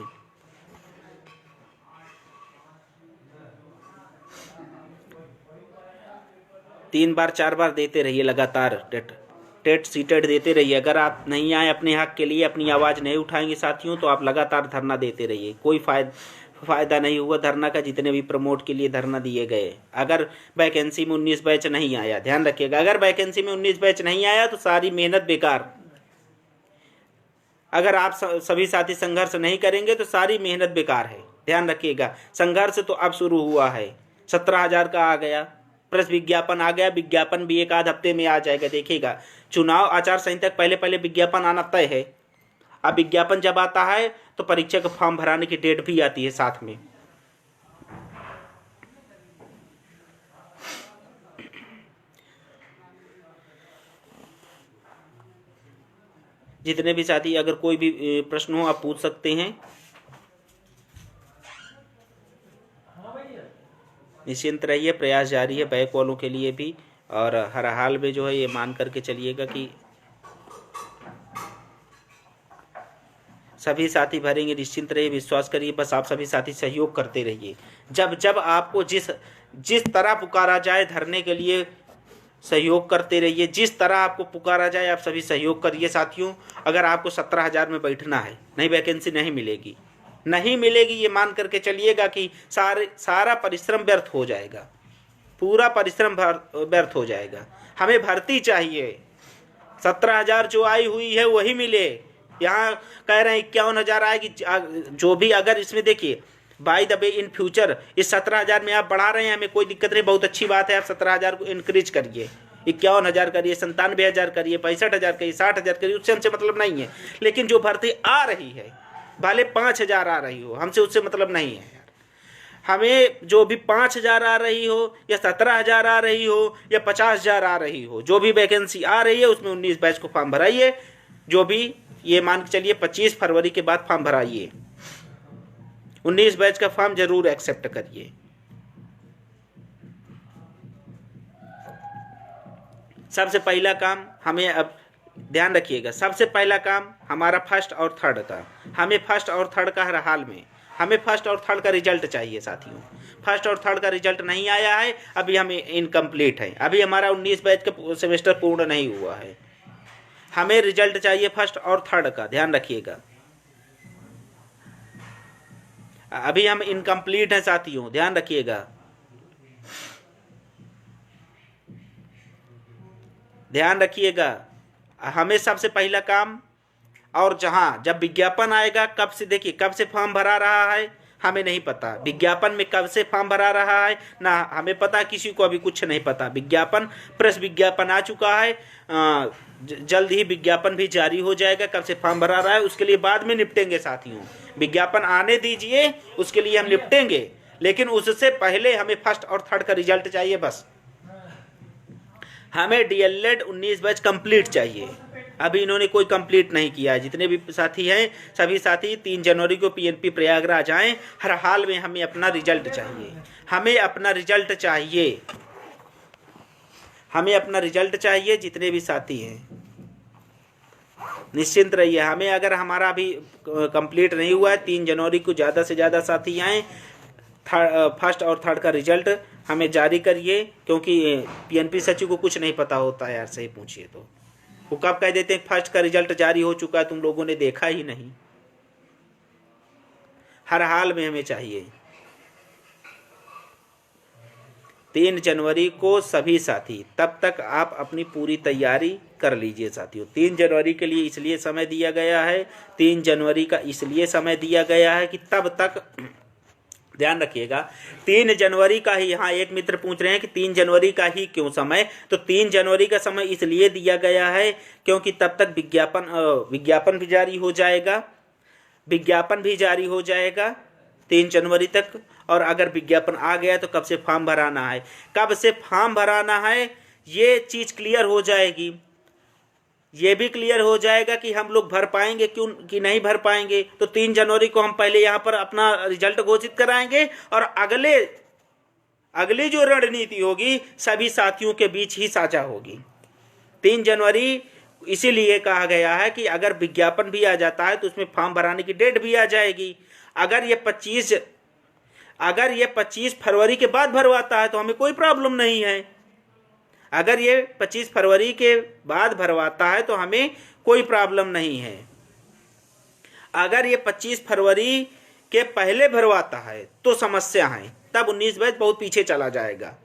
तीन बार 4 बार देते रहिए लगातार, टेट सीटेट देते रहिए। अगर आप नहीं आए अपने हक के लिए, अपनी आवाज़ नहीं उठाएंगे साथियों, तो आप लगातार धरना देते रहिए। कोई फ़ायदा नहीं हुआ धरना का, जितने भी प्रमोट के लिए धरना दिए गए। अगर वैकेंसी में 19 बैच नहीं आया, ध्यान रखिएगा, अगर वैकेंसी में 19 बैच नहीं आया तो सारी मेहनत बेकार। अगर आप सभी साथी संघर्ष नहीं करेंगे तो सारी मेहनत बेकार है, ध्यान रखिएगा। संघर्ष तो अब शुरू हुआ है। 17,000 का आ गया, प्रेस विज्ञापन आ गया, विज्ञापन भी 1 आध हफ्ते में आ जाएगा, देखिएगा। चुनाव आचार संहिता पहले विज्ञापन आना तय है। अब विज्ञापन जब आता है तो परीक्षा का फॉर्म भराने की डेट भी आती है साथ में। जितने भी साथी अगर कोई भी प्रश्न हो आप पूछ सकते हैं। निश्चिंत रहिए, प्रयास जारी है बैक वालों के लिए भी। और हर हाल में जो है ये मान करके चलिएगा कि सभी साथी भरेंगे, निश्चिंत रहिए, विश्वास करिए। बस आप सभी साथी सहयोग करते रहिए। जब आपको जिस तरह पुकारा जाए धरने के लिए सहयोग करते रहिए। जिस तरह आपको पुकारा जाए आप सभी सहयोग करिए साथियों। अगर आपको 17,000 में बैठना है, नहीं वैकेंसी नहीं मिलेगी, नहीं मिलेगी, ये मान करके चलिएगा कि सारा परिश्रम व्यर्थ हो जाएगा, पूरा परिश्रम व्यर्थ हो जाएगा। हमें भर्ती चाहिए, 17,000 जो आई हुई है वही मिले। यहाँ कह रहे हैं 51,000 आएगी, जो भी। अगर इसमें देखिए by the way in future इस 17,000 में आप बढ़ा रहे हैं, हमें कोई दिक्कत नहीं, बहुत अच्छी बात है। आप 17,000 को इंक्रीज करिए, 51,000 करिए, 97,000 करिए, 65,000 करिए, 60,000 करिए, उससे हमसे मतलब नहीं है। लेकिन जो भर्ती आ रही है, भले 5,000 आ रही हो, हमसे उससे मतलब नहीं है। हमें जो भी 5,000 आ रही हो या 17,000 आ रही हो या 50,000 आ रही हो, जो भी वैकेंसी आ रही है उसमें 19 बैच को फॉर्म भराइए। जो भी ये मान के चलिए 25 फरवरी के बाद फॉर्म भराइए। 19 बैच का फॉर्म जरूर एक्सेप्ट करिए। सबसे पहला काम हमें अब ध्यान रखिएगा, सबसे पहला काम हमारा फर्स्ट और थर्ड का, हमें फर्स्ट और थर्ड का हर हाल में हमें फर्स्ट और थर्ड का रिजल्ट चाहिए साथियों। फर्स्ट और थर्ड का रिजल्ट नहीं आया है, अभी हम इनकम्प्लीट हैं, अभी हमारा 19 बैच का सेमेस्टर पूर्ण नहीं हुआ है। हमें रिजल्ट चाहिए फर्स्ट और थर्ड का, ध्यान रखिएगा। अभी हम इनकम्प्लीट हैं साथियों, ध्यान रखिएगा, ध्यान रखिएगा। हमें सबसे पहला काम, और जब विज्ञापन आएगा, कब से, देखिए कब से फॉर्म भरा रहा है हमें नहीं पता, विज्ञापन में कब से फॉर्म भरा रहा है ना हमें पता, किसी को अभी कुछ नहीं पता। विज्ञापन, प्रेस विज्ञापन आ चुका है, जल्द ही विज्ञापन भी जारी हो जाएगा, कब से फॉर्म भरा रहा है उसके लिए बाद में निपटेंगे साथियों। विज्ञापन आने दीजिए, उसके लिए हम निपटेंगे, लेकिन उससे पहले हमें फर्स्ट और थर्ड का रिजल्ट चाहिए। बस हमें डीएलएड 19 बैच कंप्लीट चाहिए, अभी इन्होंने कोई कंप्लीट नहीं किया है। जितने भी साथी हैं सभी साथी 3 जनवरी को पीएनपी प्रयागराज आएँ, हर हाल में हमें अपना रिजल्ट चाहिए, हमें अपना रिजल्ट चाहिए, हमें अपना रिजल्ट चाहिए। जितने भी साथी हैं निश्चिंत रहिए, हमें अगर हमारा अभी कंप्लीट नहीं हुआ है, 3 जनवरी को ज़्यादा से ज़्यादा साथी आएँ, फर्स्ट और थर्ड का रिजल्ट हमें जारी करिए, क्योंकि पीएनपी सचिव को कुछ नहीं पता होता है यार, सही पूछिए तो वो कब कह देते हैं फर्स्ट का रिजल्ट जारी हो चुका है, तुम लोगों ने देखा ही नहीं। हर हाल में हमें चाहिए। 3 जनवरी को सभी साथी, तब तक आप अपनी पूरी तैयारी कर लीजिए साथियों। 3 जनवरी के लिए इसलिए समय दिया गया है, 3 जनवरी का इसलिए समय दिया गया है कि तब तक, ध्यान रखिएगा, 3 जनवरी का ही, यहाँ एक मित्र पूछ रहे हैं कि 3 जनवरी का ही क्यों समय, तो 3 जनवरी का समय इसलिए दिया गया है क्योंकि तब तक विज्ञापन भी जारी हो जाएगा, विज्ञापन भी जारी हो जाएगा 3 जनवरी तक। और अगर विज्ञापन आ गया तो कब से फॉर्म भराना है, कब से फॉर्म भराना है, ये चीज़ क्लियर हो जाएगी। ये भी क्लियर हो जाएगा कि हम लोग भर पाएंगे क्यों कि नहीं भर पाएंगे। तो 3 जनवरी को हम पहले यहाँ पर अपना रिजल्ट घोषित कराएंगे, और अगली जो रणनीति होगी सभी साथियों के बीच ही साझा होगी। 3 जनवरी इसीलिए कहा गया है कि अगर विज्ञापन भी आ जाता है तो उसमें फॉर्म भराने की डेट भी आ जाएगी। अगर ये 25 फरवरी के बाद भरवाता है तो हमें कोई प्रॉब्लम नहीं है। अगर ये 25 फरवरी के बाद भरवाता है तो हमें कोई प्रॉब्लम नहीं है। अगर ये 25 फरवरी के पहले भरवाता है तो समस्या है, तब 19 बैच बहुत पीछे चला जाएगा,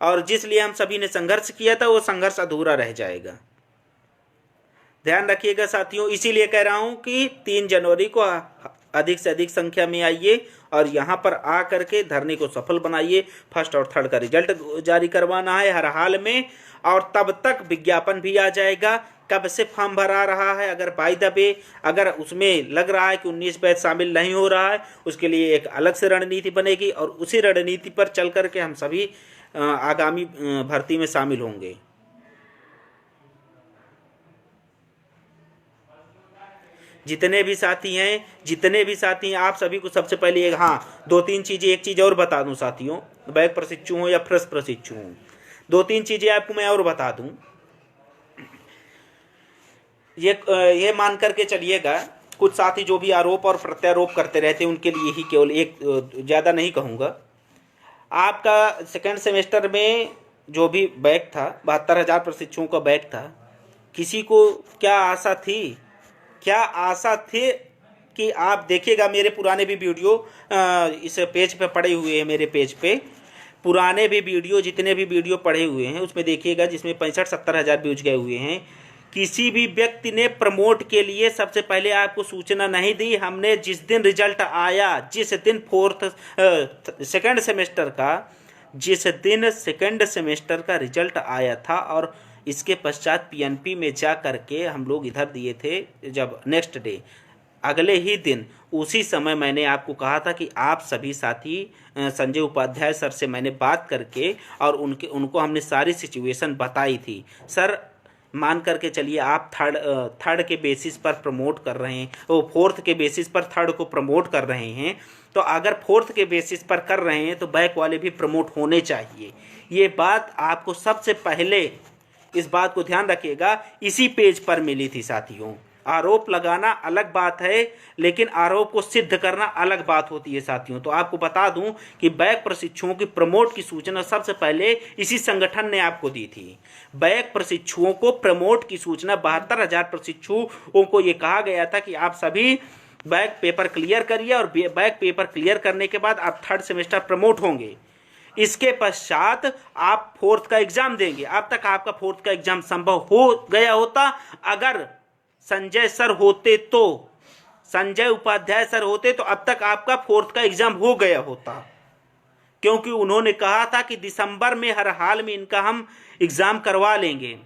और जिसलिए हम सभी ने संघर्ष किया था वो संघर्ष अधूरा रह जाएगा। ध्यान रखिएगा साथियों, इसीलिए कह रहा हूं कि 3 जनवरी को अधिक से अधिक संख्या में आइए और यहाँ पर आ करके धरने को सफल बनाइए। फर्स्ट और थर्ड का रिजल्ट जारी करवाना है हर हाल में, और तब तक विज्ञापन भी आ जाएगा कब से फॉर्म भरा रहा है। अगर बाय द वे अगर उसमें लग रहा है कि 19 बैच शामिल नहीं हो रहा है, उसके लिए एक अलग से रणनीति बनेगी, और उसी रणनीति पर चल करके हम सभी आगामी भर्ती में शामिल होंगे। जितने भी साथी हैं आप सभी को सबसे पहले एक 2-3 चीज़ें, एक चीज़ और बता दूं साथियों, बैक प्रशिक्षु हो या फ्रेश प्रशिक्षु हो, 2-3 चीज़ें आपको मैं और बता दूं। ये मान करके चलिएगा, कुछ साथी जो भी आरोप और प्रत्यारोप करते रहते हैं उनके लिए ही केवल एक, ज़्यादा नहीं कहूँगा। आपका सेकेंड सेमेस्टर में जो भी बैक था, 72,000 प्रशिक्षुओं का बैक था, किसी को क्या आशा थी कि आप देखिएगा मेरे पुराने भी वीडियो इस पेज पे पड़े हुए हैं, मेरे पेज पे पुराने भी वीडियो, जितने भी वीडियो पड़े हुए हैं उसमें देखिएगा, जिसमें 65-70 हज़ार व्यूज गए हुए हैं। किसी भी व्यक्ति ने प्रमोट के लिए सबसे पहले आपको सूचना नहीं दी। हमने जिस दिन रिजल्ट आया, जिस दिन सेकेंड सेमेस्टर का रिजल्ट आया था, और इसके पश्चात पीएनपी में जा करके हम लोग इधर दिए थे, जब नेक्स्ट डे अगले ही दिन, उसी समय मैंने आपको कहा था कि आप सभी साथी, संजय उपाध्याय सर से मैंने बात करके और उनको हमने सारी सिचुएशन बताई थी। सर मान करके चलिए आप थर्ड के बेसिस पर प्रमोट कर रहे हैं, वो फोर्थ के बेसिस पर थर्ड को प्रमोट कर रहे हैं, तो अगर फोर्थ के बेसिस पर कर रहे हैं तो बैक वाले भी प्रमोट होने चाहिए। ये बात आपको सबसे पहले इस बात को ध्यान रखिएगा, इसी पेज पर मिली थी साथियों। आरोप लगाना अलग बात है, लेकिन आरोप को सिद्ध करना अलग बात होती है साथियों। तो आपको बता दूं कि बैक प्रशिक्षुओं की प्रमोट की सूचना सबसे पहले इसी संगठन ने आपको दी थी। बैक प्रशिक्षुओं को प्रमोट की सूचना 72,000 प्रशिक्षुओं को ये कहा गया था कि आप सभी बैक पेपर क्लियर करिए और बैक पेपर क्लियर करने के बाद आप 3rd सेमेस्टर प्रमोट होंगे। इसके पश्चात आप 4th का एग्जाम देंगे। अब तक आपका 4th का एग्जाम संभव हो गया होता अगर संजय सर होते, तो संजय उपाध्याय सर होते तो अब तक आपका 4th का एग्जाम हो गया होता, क्योंकि उन्होंने कहा था कि दिसंबर में हर हाल में इनका हम एग्जाम करवा लेंगे।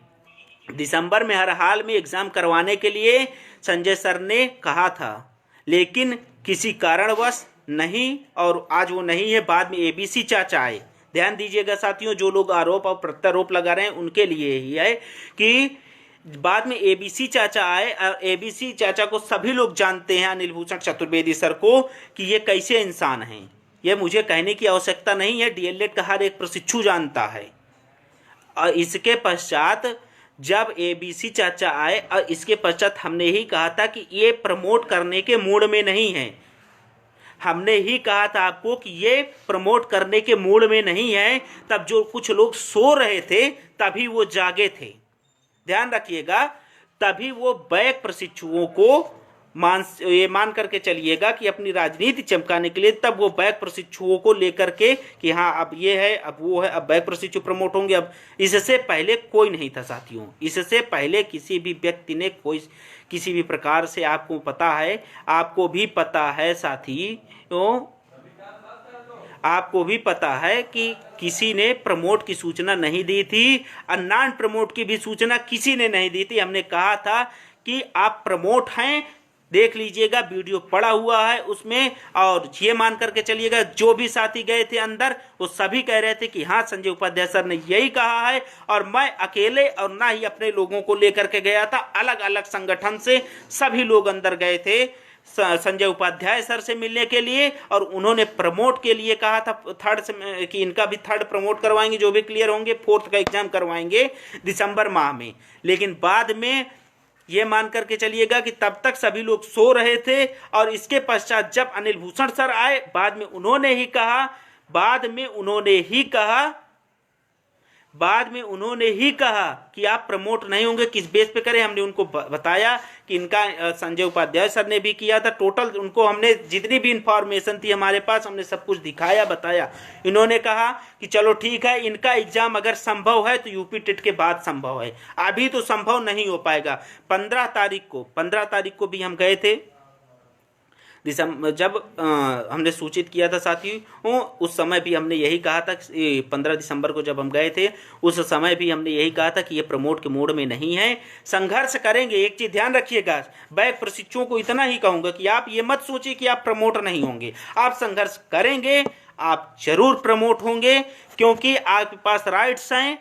दिसंबर में हर हाल में एग्जाम करवाने के लिए संजय सर ने कहा था, लेकिन किसी कारणवश नहीं, और आज वो नहीं है। बाद में एबीसी चाचा आए। ध्यान दीजिएगा साथियों, जो लोग आरोप और प्रत्यारोप लगा रहे हैं उनके लिए ही है कि बाद में एबीसी चाचा आए। और एबीसी चाचा को सभी लोग जानते हैं, अनिल भूषण चतुर्वेदी सर को, कि ये कैसे इंसान हैं। ये मुझे कहने की आवश्यकता नहीं है, डीएलएड का हर एक प्रशिक्षु जानता है। और इसके पश्चात जब एबीसी चाचा आए और इसके पश्चात हमने ही कहा था कि ये प्रमोट करने के मूड में नहीं है। हमने ही कहा था आपको कि ये प्रमोट करने के मूड में नहीं है। तब जो कुछ लोग सो रहे थे तभी वो जागे थे। ध्यान रखिएगा, तभी वो बैक प्रशिक्षुओं को मान करके चलिएगा कि अपनी राजनीति चमकाने के लिए, तब वो बैक प्रशिक्षुओं को लेकर के कि हाँ अब ये है, अब वो है, अब बैक प्रशिक्षु प्रमोट होंगे। अब इससे पहले कोई नहीं था साथियों। इससे पहले किसी भी व्यक्ति ने कोई किसी भी प्रकार से, आपको पता है, आपको भी पता है साथियों, आपको भी पता है कि किसी ने प्रमोट की सूचना नहीं दी थी और नॉन प्रमोट की भी सूचना किसी ने नहीं दी थी। हमने कहा था कि आप प्रमोट हैं, देख लीजिएगा, वीडियो पड़ा हुआ है उसमें। और ये मान करके चलिएगा, जो भी साथी गए थे अंदर वो सभी कह रहे थे कि हाँ संजय उपाध्याय सर ने यही कहा है। और मैं अकेले और ना ही अपने लोगों को लेकर के गया था, अलग अलग संगठन से सभी लोग अंदर गए थे संजय उपाध्याय सर से मिलने के लिए। और उन्होंने प्रमोट के लिए कहा था 3rd से कि इनका भी 3rd प्रमोट करवाएंगे, जो भी क्लियर होंगे 4th का एग्जाम करवाएंगे दिसंबर माह में। लेकिन बाद में ये मान करके चलिएगा कि तब तक सभी लोग सो रहे थे। और इसके पश्चात जब अनिल भूषण सर आए, बाद में उन्होंने ही कहा कि आप प्रमोट नहीं होंगे। किस बेस पे करें, हमने उनको बताया कि इनका संजय उपाध्याय सर ने भी किया था। टोटल उनको हमने जितनी भी इंफॉर्मेशन थी हमारे पास, हमने सब कुछ दिखाया, बताया। इन्होंने कहा कि चलो ठीक है, इनका एग्जाम अगर संभव है तो यूपी टेट के बाद संभव है, अभी तो संभव नहीं हो पाएगा। 15 तारीख को भी हम गए थे जब हमने सूचित किया था साथियों, उस समय भी हमने यही कहा था। 15 दिसंबर को जब हम गए थे उस समय भी हमने यही कहा था कि ये प्रमोट के मोड में नहीं है, संघर्ष करेंगे। एक चीज ध्यान रखिएगा, बैक प्रशिक्षुओं को इतना ही कहूंगा कि आप ये मत सोचिए कि आप प्रमोट नहीं होंगे, आप संघर्ष करेंगे, आप जरूर प्रमोट होंगे, क्योंकि आपके पास राइट्स हैं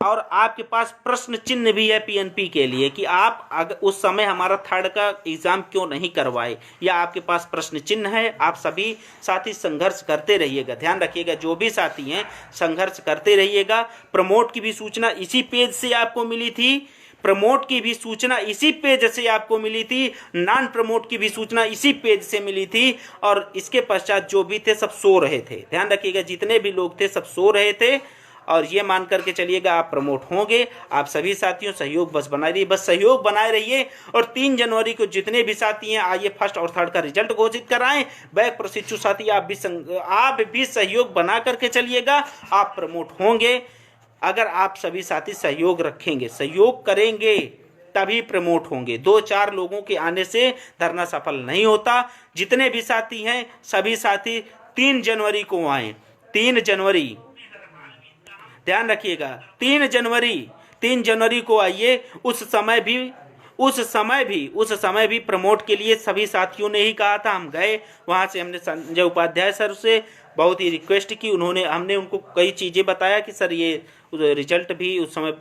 और आपके पास प्रश्न चिन्ह भी है पीएनपी के लिए कि आप अगर उस समय हमारा 3rd का एग्जाम क्यों नहीं करवाए, या आपके पास प्रश्न चिन्ह है। आप सभी साथी संघर्ष करते रहिएगा, ध्यान रखिएगा, जो भी साथी हैं संघर्ष करते रहिएगा। प्रमोट की भी सूचना इसी पेज से आपको मिली थी, प्रमोट की भी सूचना इसी पेज से आपको मिली थी, नॉन प्रमोट की भी सूचना इसी पेज से मिली थी। और इसके पश्चात जो भी थे सब सो रहे थे। ध्यान रखिएगा, जितने भी लोग थे सब सो रहे थे। और ये मान करके चलिएगा आप प्रमोट होंगे। आप सभी साथियों सहयोग बस बनाए रहिए, बस सहयोग बनाए रहिए। और 3 जनवरी को जितने भी साथी हैं आइए 1st और 3rd का रिजल्ट घोषित कराएं। बैक प्रशिक्षु साथी आप भी सहयोग बना करके चलिएगा, आप प्रमोट होंगे। अगर आप सभी साथी सहयोग रखेंगे, सहयोग करेंगे, तभी प्रमोट होंगे। 2-4 लोगों के आने से धरना सफल नहीं होता। जितने भी साथी हैं सभी साथी 3 जनवरी को आए। 3 जनवरी ध्यान रखिएगा, 3 जनवरी को आइए। उस समय भी प्रमोट के लिए सभी साथियों ने ही कहा था। हम गए वहां से, हमने संजय उपाध्याय सर से बहुत ही रिक्वेस्ट की। हमने उनको कई चीजें बताया कि सर ये रिजल्ट भी उस समय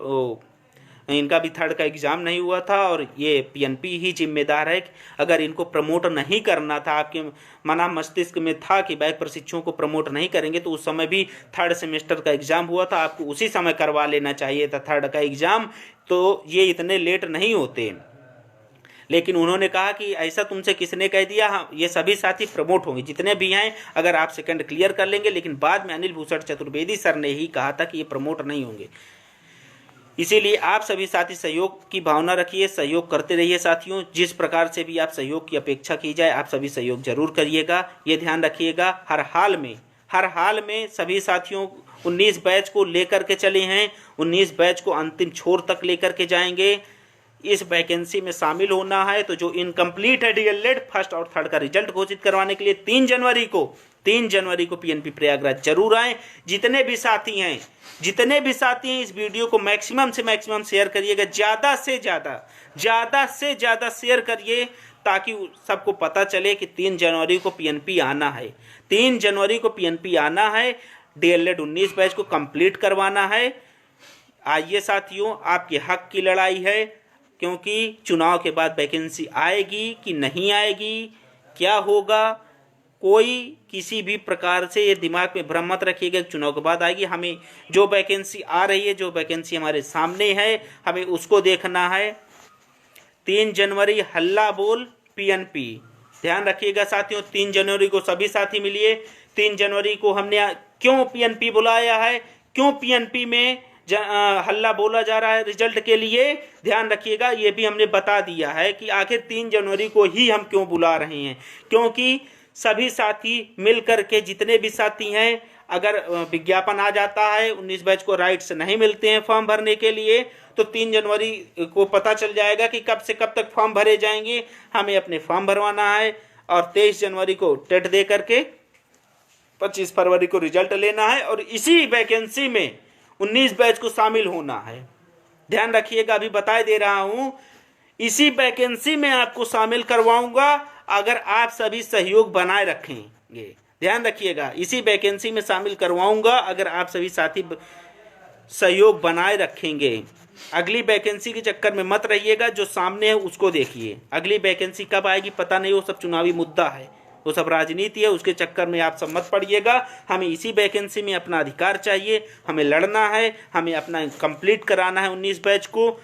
इनका भी थर्ड का एग्ज़ाम नहीं हुआ था और ये पीएनपी ही जिम्मेदार है। अगर इनको प्रमोट नहीं करना था, आपके मना मस्तिष्क में था कि बैक प्रशिक्षुओं को प्रमोट नहीं करेंगे, तो उस समय भी थर्ड सेमेस्टर का एग्ज़ाम हुआ था, आपको उसी समय करवा लेना चाहिए था थर्ड का एग्ज़ाम, तो ये इतने लेट नहीं होते। लेकिन उन्होंने कहा कि ऐसा तुमसे किसने कह दिया, हाँ ये सभी साथी प्रमोट होंगे जितने भी हैं, अगर आप सेकंड क्लियर कर लेंगे। लेकिन बाद में अनिल भूषण चतुर्वेदी सर ने ही कहा था कि ये प्रमोट नहीं होंगे। इसीलिए आप सभी साथी सहयोग की भावना रखिए, सहयोग करते रहिए साथियों। जिस प्रकार से भी आप सहयोग की अपेक्षा की जाए, आप सभी सहयोग जरूर करिएगा। ये ध्यान रखिएगा हर हाल में सभी साथियों 19 बैच को लेकर के चले हैं, 19 बैच को अंतिम छोर तक लेकर के जाएंगे। इस वैकेंसी में शामिल होना है तो जो इनकम्प्लीट है डीएलएड फर्स्ट और थर्ड का रिजल्ट घोषित करवाने के लिए 3 जनवरी को पीएनपी प्रयागराज जरूर आए। जितने भी साथी हैं इस वीडियो को मैक्सिमम से मैक्सिमम शेयर करिएगा, ज़्यादा से ज़्यादा शेयर करिए, ताकि सबको पता चले कि 3 जनवरी को पीएनपी आना है। 3 जनवरी को पीएनपी आना है, डीएलएड 19 बैच को कंप्लीट करवाना है। आइए साथियों, आपके हक की लड़ाई है, क्योंकि चुनाव के बाद वैकेंसी आएगी कि नहीं आएगी, क्या होगा, कोई किसी भी प्रकार से ये दिमाग में भ्रम मत रखिएगा। चुनाव के बाद आएगी। हमें जो वैकेंसी आ रही है, जो वैकेंसी हमारे सामने है, हमें उसको देखना है। 3 जनवरी हल्ला बोल पीएनपी, ध्यान रखिएगा साथियों। 3 जनवरी को सभी साथी मिलिए। 3 जनवरी को हमने क्यों पीएनपी बुलाया है, क्यों पीएनपी में हल्ला बोला जा रहा है रिजल्ट के लिए, ध्यान रखिएगा। ये भी हमने बता दिया है कि आखिर 3 जनवरी को ही हम क्यों बुला रहे हैं, क्योंकि सभी साथी मिलकर के, जितने भी साथी हैं, अगर विज्ञापन आ जाता है 19 बैच को राइट्स नहीं मिलते हैं फॉर्म भरने के लिए, तो 3 जनवरी को पता चल जाएगा कि कब से कब तक फॉर्म भरे जाएंगे। हमें अपने फॉर्म भरवाना है और 23 जनवरी को टेट दे करके 25 फरवरी को रिजल्ट लेना है और इसी वैकेंसी में 19 बैच को शामिल होना है। ध्यान रखिएगा, अभी बता दे रहा हूं, इसी वैकेंसी में आपको शामिल करवाऊंगा अगर आप सभी सहयोग बनाए रखेंगे। ध्यान रखिएगा, इसी वैकेंसी में शामिल करवाऊंगा अगर आप सभी साथी सहयोग बनाए रखेंगे। अगली वैकेंसी के चक्कर में मत रहिएगा, जो सामने है उसको देखिए। अगली वैकेंसी कब आएगी पता नहीं, वो सब चुनावी मुद्दा है, वो सब राजनीति है, उसके चक्कर में आप सब मत पड़िएगा। हमें इसी वैकेंसी में अपना अधिकार चाहिए, हमें लड़ना है, हमें अपना कंप्लीट कराना है 19 बैच को।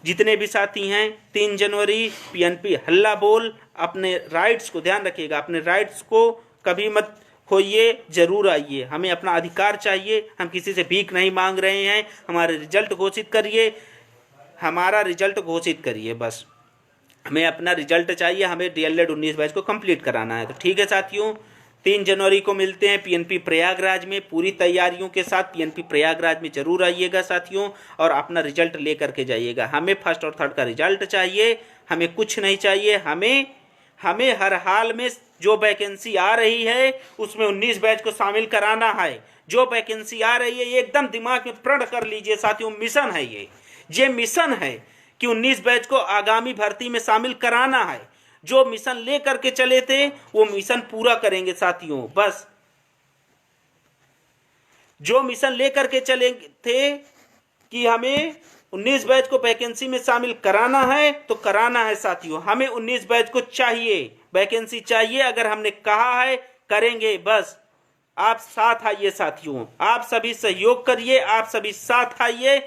जितने भी साथी हैं 3 जनवरी पीएनपी हल्ला बोल, अपने राइट्स को ध्यान रखिएगा, अपने राइट्स को कभी मत खोइए, जरूर आइए। हमें अपना अधिकार चाहिए, हम किसी से भीख नहीं मांग रहे हैं। हमारे रिजल्ट घोषित करिए, हमारा रिजल्ट घोषित करिए, बस हमें अपना रिजल्ट चाहिए। हमें डीएलएड 19 बैच को कंप्लीट कराना है। तो ठीक है साथियों, 3 जनवरी को मिलते हैं पीएनपी प्रयागराज में। पूरी तैयारियों के साथ पीएनपी प्रयागराज में जरूर आइएगा साथियों, और अपना रिजल्ट ले करके जाइएगा। हमें फर्स्ट और थर्ड का रिजल्ट चाहिए, हमें कुछ नहीं चाहिए। हमें हर हाल में जो वैकेंसी आ रही है उसमें 19 बैच को शामिल कराना है। जो वैकेंसी आ रही है ये एकदम दिमाग में प्रण कर लीजिए साथियों, मिशन है ये मिशन है कि 19 बैच को आगामी भर्ती में शामिल कराना है। जो मिशन ले करके चले थे वो मिशन पूरा करेंगे साथियों। बस जो मिशन ले करके चले थे कि हमें 19 बैच को वैकेंसी में शामिल कराना है तो कराना है साथियों। हमें 19 बैच को चाहिए, वैकेंसी चाहिए। अगर हमने कहा है करेंगे, बस आप साथ आइए साथियों, आप सभी सहयोग करिए, आप सभी साथ आइए।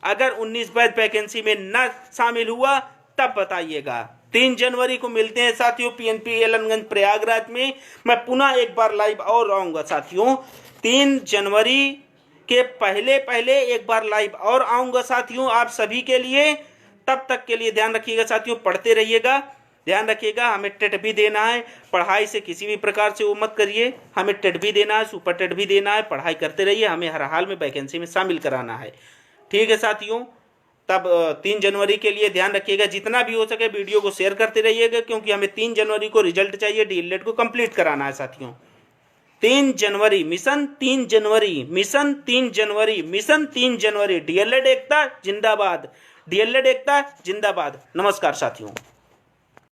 अगर 19 बैच वैकेंसी में न शामिल हुआ तब बताइएगा। 3 जनवरी को मिलते हैं साथियों पीएनपी एलनगंज प्रयागराज में। मैं पुनः एक बार लाइव और आऊंगा साथियों, 3 जनवरी के पहले एक बार लाइव और आऊंगा साथियों आप सभी के लिए। तब तक के लिए ध्यान रखिएगा साथियों, पढ़ते रहिएगा, ध्यान रखिएगा। हमें टेट भी देना है, पढ़ाई से किसी भी प्रकार से वो मत करिए। हमें टेट भी देना है, सुपर टेट भी देना है, पढ़ाई करते रहिए। हमें हर हाल में वैकेंसी में शामिल कराना है। ठीक है साथियों, तब 3 जनवरी के लिए ध्यान रखिएगा, जितना भी हो सके वीडियो को शेयर करते रहिएगा, क्योंकि हमें 3 जनवरी को रिजल्ट चाहिए, डीएलएड को कंप्लीट कराना है साथियों। 3 जनवरी मिशन, 3 जनवरी मिशन, 3 जनवरी मिशन, 3 जनवरी डीएलएड एकता जिंदाबाद, डीएलएड एकता जिंदाबाद। नमस्कार साथियों।